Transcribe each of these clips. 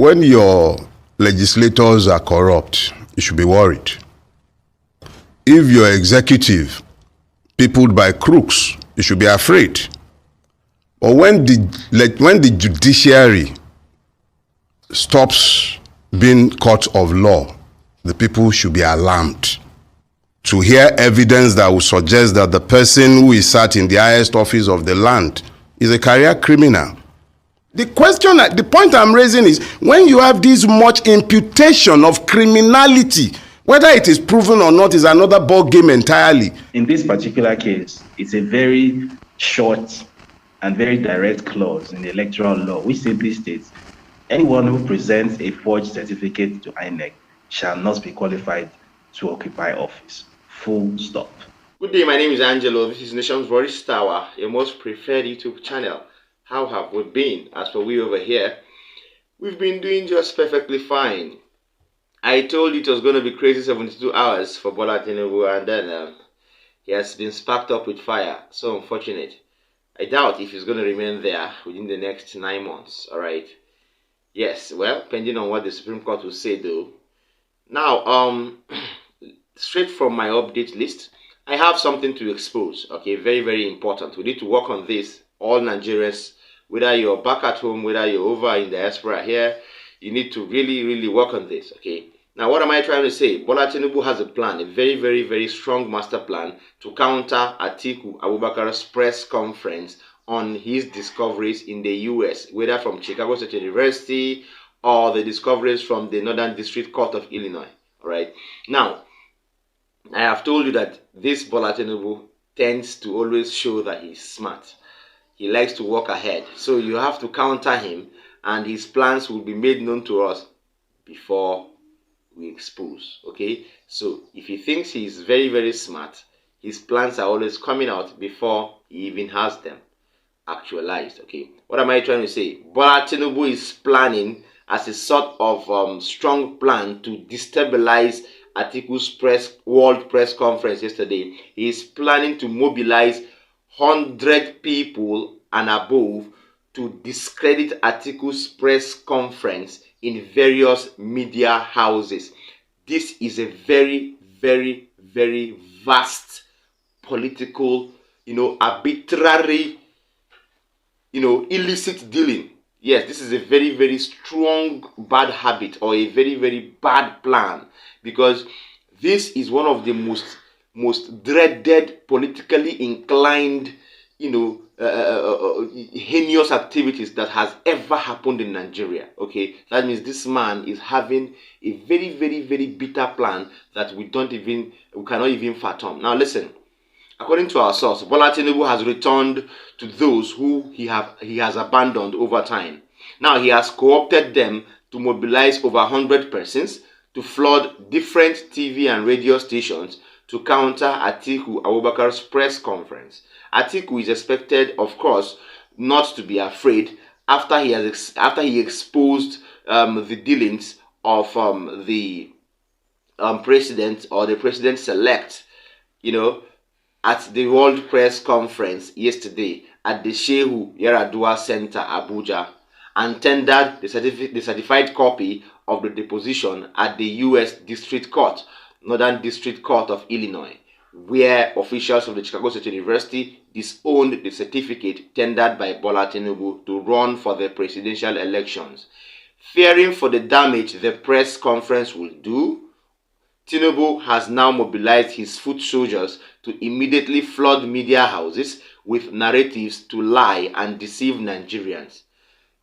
When your legislators are corrupt, you should be worried. If your executive peopled by crooks, you should be afraid. Or when the judiciary stops being court of law, the people should be alarmed. To hear evidence that will suggest that the person who is sat in the highest office of the land is a career criminal. The point I'm raising is, when you have this much imputation of criminality, whether it is proven or not is another ball game entirely. In this particular case, it's a very short and very direct clause in the electoral law, which simply states, anyone who presents a forged certificate to INEC shall not be qualified to occupy office. Full stop. Good day, my name is Angelo. This is Nation's Voice Tower, your most preferred YouTube channel. How have we been? As for we over here, we've been doing just perfectly fine. I told you it was going to be crazy 72 hours for Bola Tinibu, and then he has been sparked up with fire. So unfortunate. I doubt if he's going to remain there within the next 9 months. Alright. Yes, well, depending on what the Supreme Court will say though. Now, straight from my update list, I have something to expose. Okay, very, very important. We need to work on this. All Nigerians, whether you're back at home, whether you're over in the diaspora here, you need to really, really work on this. Okay. Now, what am I trying to say? Bola Tinubu has a plan, a very, very, very strong master plan to counter Atiku Abubakar's press conference on his discoveries in the US, whether from Chicago State University or the discoveries from the Northern District Court of Illinois. All right. Now, I have told you that this Bola Tinubu tends to always show that he's smart. He likes to walk ahead. So you have to counter him, and his plans will be made known to us before we expose. Okay? So if he thinks he's very, very smart, his plans are always coming out before he even has them actualized. Okay? What am I trying to say? Bola Tinubu is planning as a sort of strong plan to destabilize Atiku's world press conference yesterday. He is planning to mobilize 100 people and above to discredit Atiku's press conference in various media houses. This is a very, very, very vast political, arbitrary, illicit dealing. Yes, this is a very, very strong bad habit, or a very, very bad plan, because this is one of the most dreaded, politically inclined, heinous activities that has ever happened in Nigeria. Okay, that means this man is having a very, very, very bitter plan that we cannot even fathom. Now listen. According to our source, Bola Tinubu has returned to those who he has abandoned over time. Now he has co-opted them to mobilize over 100 persons to flood different TV and radio stations to counter Atiku Abubakar's press conference. Atiku is expected, of course, not to be afraid after he exposed the dealings of the president, or the president-select, at the World Press Conference yesterday at the Shehu Yaradua Center, Abuja, and tendered the certified copy of the deposition at the U.S. District Court, Northern District Court of Illinois, where officials of the Chicago State University disowned the certificate tendered by Bola Tinubu to run for the presidential elections. Fearing for the damage the press conference will do, Tinibu has now mobilized his foot soldiers to immediately flood media houses with narratives to lie and deceive Nigerians.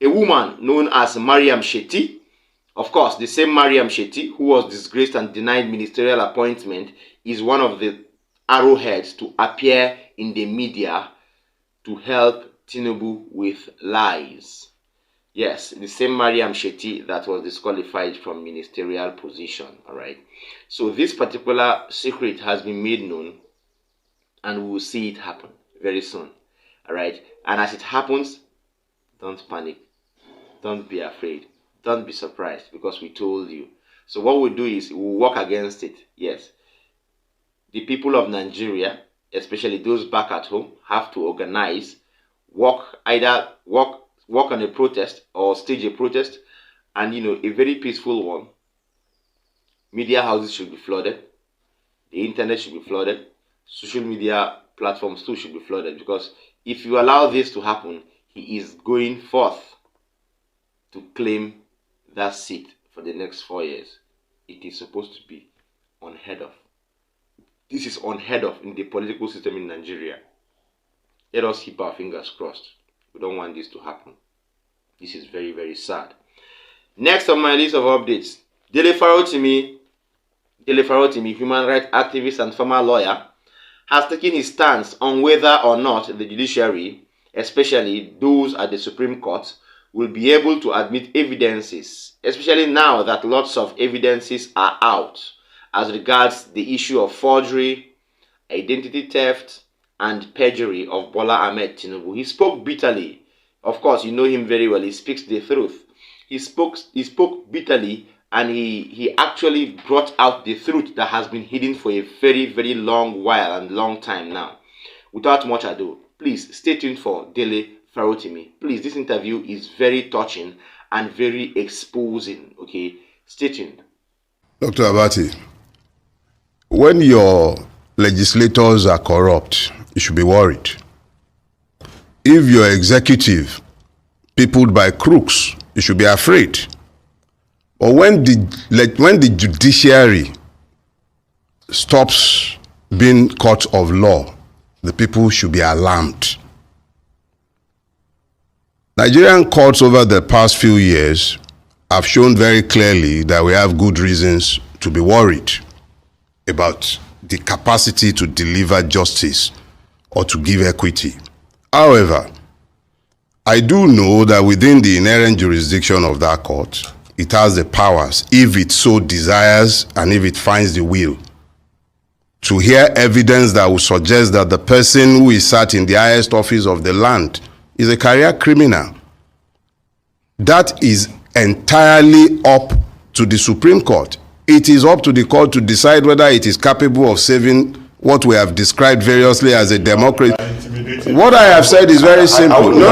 A woman known as Mariam Shetty, of course, the same Mariam Shetty who was disgraced and denied ministerial appointment, is one of the arrowheads to appear in the media to help Tinibu with lies. Yes, the same Mariam Shetty that was disqualified from ministerial position. Alright. So this particular secret has been made known, and we will see it happen very soon. Alright. And as it happens, don't panic. Don't be afraid. Don't be surprised, because we told you. So what we'll do is we'll work against it. Yes. The people of Nigeria, especially those back at home, have to organize, work on a protest or stage a protest, and a very peaceful one, media houses should be flooded, the internet should be flooded, social media platforms too should be flooded, because if you allow this to happen, he is going forth to claim that seat for the next 4 years. It is supposed to be unheard of. This is unheard of in the political system in Nigeria. Let us keep our fingers crossed. We don't want this to happen. This is very, very sad. Next on my list of updates, Dele Farotimi, human rights activist and former lawyer, has taken his stance on whether or not the judiciary, especially those at the Supreme Court, will be able to admit evidences, especially now that lots of evidences are out as regards the issue of forgery, identity theft, and perjury of Bola Ahmed Tinibu. He spoke bitterly. Of course, you know him very well. He speaks the truth. He spoke bitterly, and he actually brought out the truth that has been hidden for a very, very long while and long time now. Without much ado, please stay tuned for Dele Farotimi. Please, this interview is very touching and very exposing. Okay, stay tuned. Dr. Abati, when your legislators are corrupt, you should be worried. If your executive peopled by crooks, you should be afraid. But when the judiciary stops being court of law, the people should be alarmed. Nigerian courts over the past few years have shown very clearly that we have good reasons to be worried about the capacity to deliver justice or to give equity. However, I do know that within the inherent jurisdiction of that court, it has the powers, if it so desires and if it finds the will, to hear evidence that will suggest that the person who is sat in the highest office of the land is a career criminal. That is entirely up to the Supreme Court. It is up to the court to decide whether it is capable of saving what we have described variously as a democracy. What I have said is very simple. No,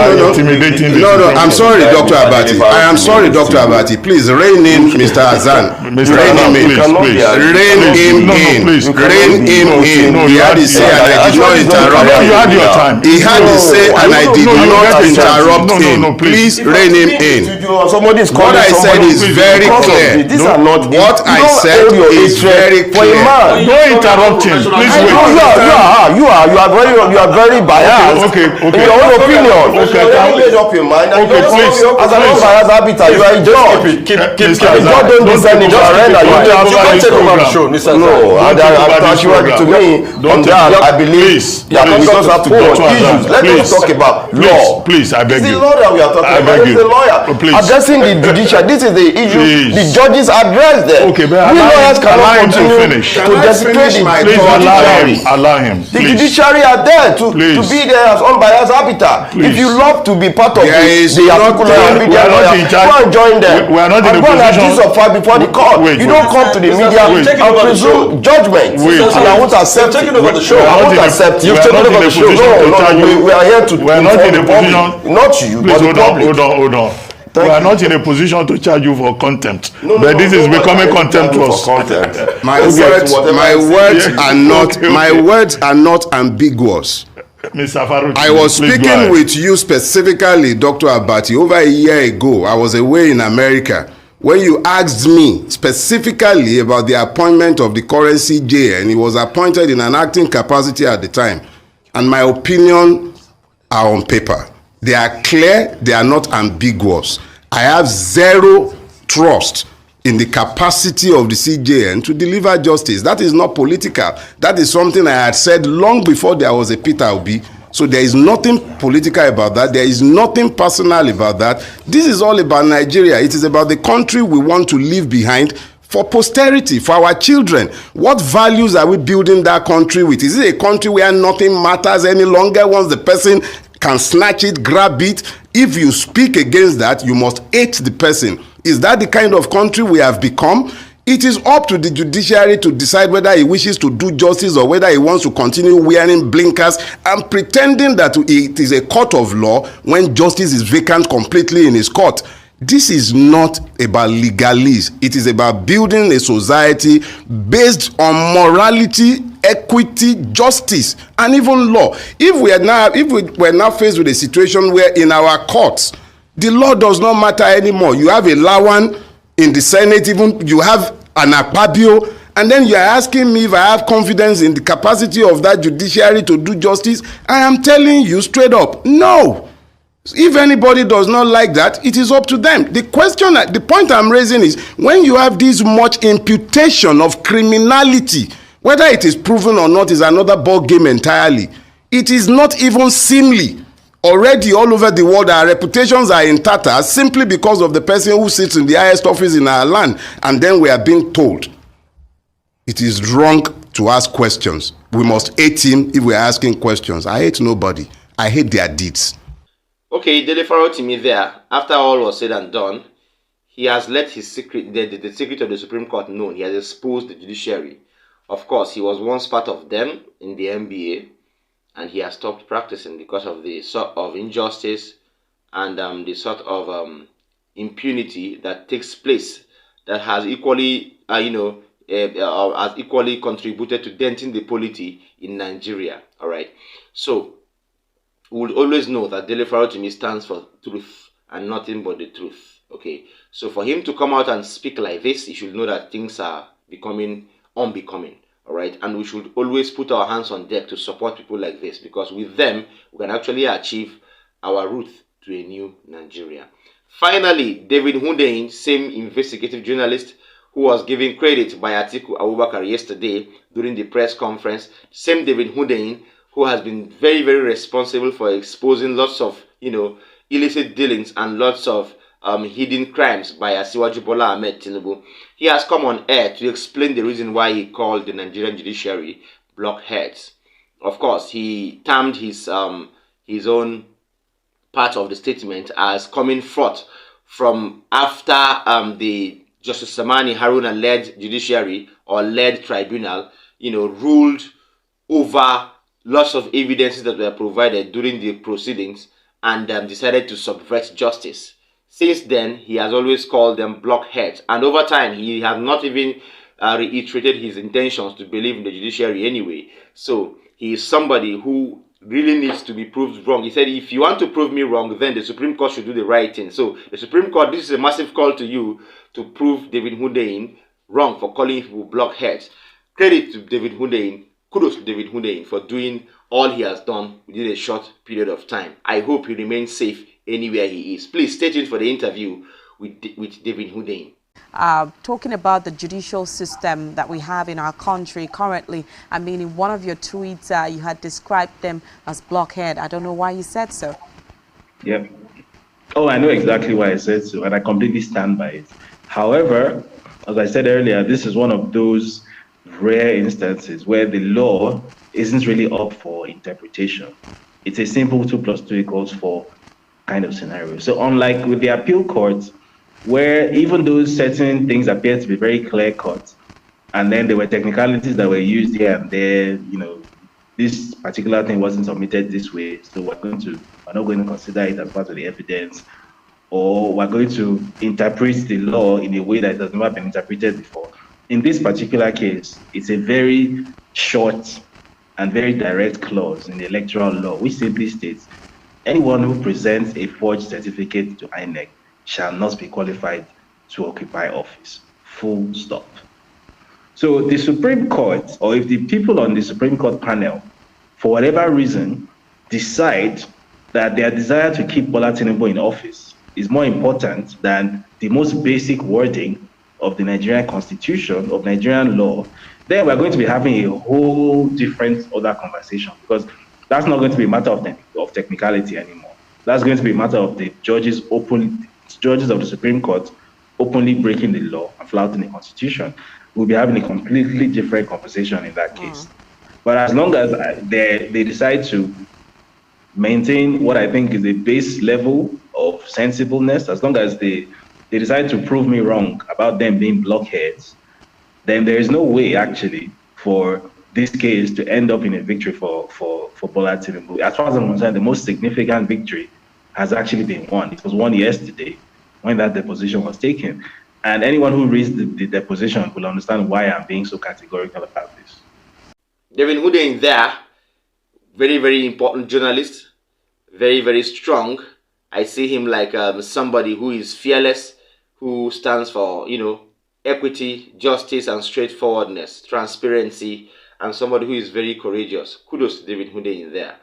I'm sorry, Dr. Abati. I am sorry, Dr. Abati. Please rein in Mr. Azan. Rein him in. Rein him in. Rein him in. He had his say and I did not interrupt him. You had your time. He had his say and I did not interrupt him. Please rein him in. What I said is very clear. What I said is very clear. Don't interrupt him. Please wait. You are very biased. Okay. In your own opinion. Okay. You made up your mind. Okay, please. As an unbiased arbiter, you are a judge. Keep The judge don't descend in your arena. You can't take over the show, Mr. No, to me, on that, I believe that because of issues. Let us talk about law. Please, I beg you. It's the law that we are talking about. It's the lawyer. Addressing the judiciary. This is the issue. The judges address them. Okay, but we lawyers cannot continue to desecrate the judiciary. Allow him. The judiciary are there to be there as unbiased arbiter. If you love to be part of the articulate media lawyer, go and join them. We are not in a position of fight before the court. You don't come to the media and presume judgment. And I won't accept it. I won't accept it. You've taken over the show. No, we are here to inform the public. Not you, but the public. Hold on. We are not in a position to charge you for contempt, but this is becoming contemptuous. My words are not ambiguous. Mr. Farotimi, I was speaking with you specifically, Dr. Abati, over a year ago. I was away in America when you asked me specifically about the appointment of the current CJ, and he was appointed in an acting capacity at the time. And my opinion are on paper. They are clear, they are not ambiguous. I have zero trust in the capacity of the CJN to deliver justice. That is not political. That is something I had said long before there was a Peter Obi. So there is nothing political about that. There is nothing personal about that. This is all about Nigeria. It is about the country we want to leave behind for posterity, for our children. What values are we building that country with? Is it a country where nothing matters any longer once the person can snatch it, grab it? If you speak against that, you must hate the person. Is that the kind of country we have become? It is up to the judiciary to decide whether he wishes to do justice or whether he wants to continue wearing blinkers and pretending that it is a court of law when justice is vacant completely in his court. This is not about legalese. It is about building a society based on morality, equity, justice, and even law. If we're now faced with a situation where in our courts, the law does not matter anymore. You have a Lawan in the Senate, even you have an Akpabio, and then you are asking me if I have confidence in the capacity of that judiciary to do justice. I am telling you straight up, no. If anybody does not like that, it is up to them. The point I'm raising is, when you have this much imputation of criminality, whether it is proven or not is another ball game entirely. It is not even seemly. Already all over the world, our reputations are in tatters simply because of the person who sits in the highest office in our land, and then we are being told it is wrong to ask questions. We must hate him if we are asking questions. I hate nobody. I hate their deeds. Okay, Dele Farotimi there, after all was said and done, he has let his secret, the secret of the Supreme Court known. He has exposed the judiciary. Of course, he was once part of them in the NBA, and he has stopped practicing because of the sort of injustice and the sort of impunity that takes place, that has equally, has equally contributed to denting the polity in Nigeria. All right, so we will always know that Dele Farotimi stands for truth and nothing but the truth. Okay, so for him to come out and speak like this, he should know that things are becoming unbecoming. All right, and we should always put our hands on deck to support people like this, because with them we can actually achieve our route to a new Nigeria. Finally, David Hundeyin, same investigative journalist who was given credit by Atiku Abubakar yesterday during the press conference, same David Hundeyin who has been very, very responsible for exposing lots of, illicit dealings and lots of hidden crimes by Asiwaju Bola Ahmed Tinibu. He has come on air to explain the reason why he called the Nigerian judiciary blockheads. Of course, he termed his own part of the statement as coming forth from after the Justice Samani Haruna led judiciary or led tribunal, ruled over lots of evidences that were provided during the proceedings and decided to subvert justice. Since then, he has always called them blockheads, and over time, he has not even reiterated his intentions to believe in the judiciary anyway. So, he is somebody who really needs to be proved wrong. He said, if you want to prove me wrong, then the Supreme Court should do the right thing. So, the Supreme Court, this is a massive call to you to prove David Hundeyin wrong for calling people blockheads. Credit to David Hundeyin. Kudos to David Hundeyin for doing all he has done within a short period of time. I hope he remains safe anywhere he is. Please stay tuned for the interview with David Hundeyin. Talking about the judicial system that we have in our country currently, I mean, in one of your tweets, you had described them as blockhead. I don't know why you said so. Yep. Oh, I know exactly why I said so, and I completely stand by it. However, as I said earlier, this is one of those rare instances where the law isn't really up for interpretation. It's a simple 2 + 2 = 4 kind of scenario. So unlike with the appeal court, where even though certain things appear to be very clear cut, and then there were technicalities that were used here and there, this particular thing wasn't submitted this way, so we're not going to consider it as part of the evidence, or we're going to interpret the law in a way that has never been interpreted before. In this particular case, it's a very short and very direct clause in the electoral law, which simply states, anyone who presents a forged certificate to INEC shall not be qualified to occupy office. Full stop. So the Supreme Court, or if the people on the Supreme Court panel, for whatever reason, decide that their desire to keep Bola Tinibu in office is more important than the most basic wording of the Nigerian Constitution, of Nigerian law, then we're going to be having a whole different other conversation, because that's not going to be a matter of technicality anymore. That's going to be a matter of the judges of the Supreme Court openly breaking the law and flouting the Constitution. We'll be having a completely different conversation in that case. But as long as they decide to maintain what I think is a base level of sensibleness, as long as they decide to prove me wrong about them being blockheads, then there is no way actually for this case to end up in a victory for Bola Tinibu. As far as I'm concerned, the most significant victory has actually been won. It was won yesterday when that deposition was taken. And anyone who reads the deposition will understand why I'm being so categorical about this. David Hude in there, very, very important journalist, very, very strong. I see him like somebody who is fearless, who stands for, you know, equity, justice, and straightforwardness, transparency, and somebody who is very courageous. Kudos to David Hude in there.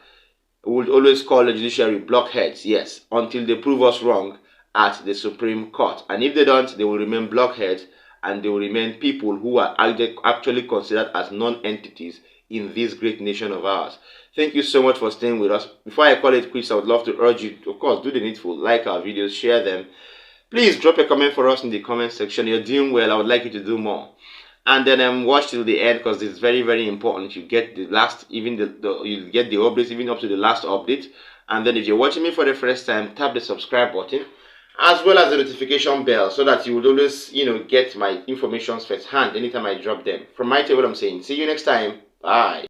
We will always call the judiciary blockheads, yes, until they prove us wrong at the Supreme Court. And if they don't, they will remain blockheads, and they will remain people who are actually considered as non-entities in this great nation of ours. Thank you so much for staying with us. Before I call it quits, I would love to urge you, of course, do the needful, like our videos, share them. Please drop a comment for us in the comment section. You're doing well. I would like you to do more. And then watch till the end, because it's very, very important. You get the last, even you get the updates even up to the last update. And then if you're watching me for the first time, tap the subscribe button, as well as the notification bell, so that you will always, you know, get my information first hand anytime I drop them. From my table, I'm saying, see you next time. Bye.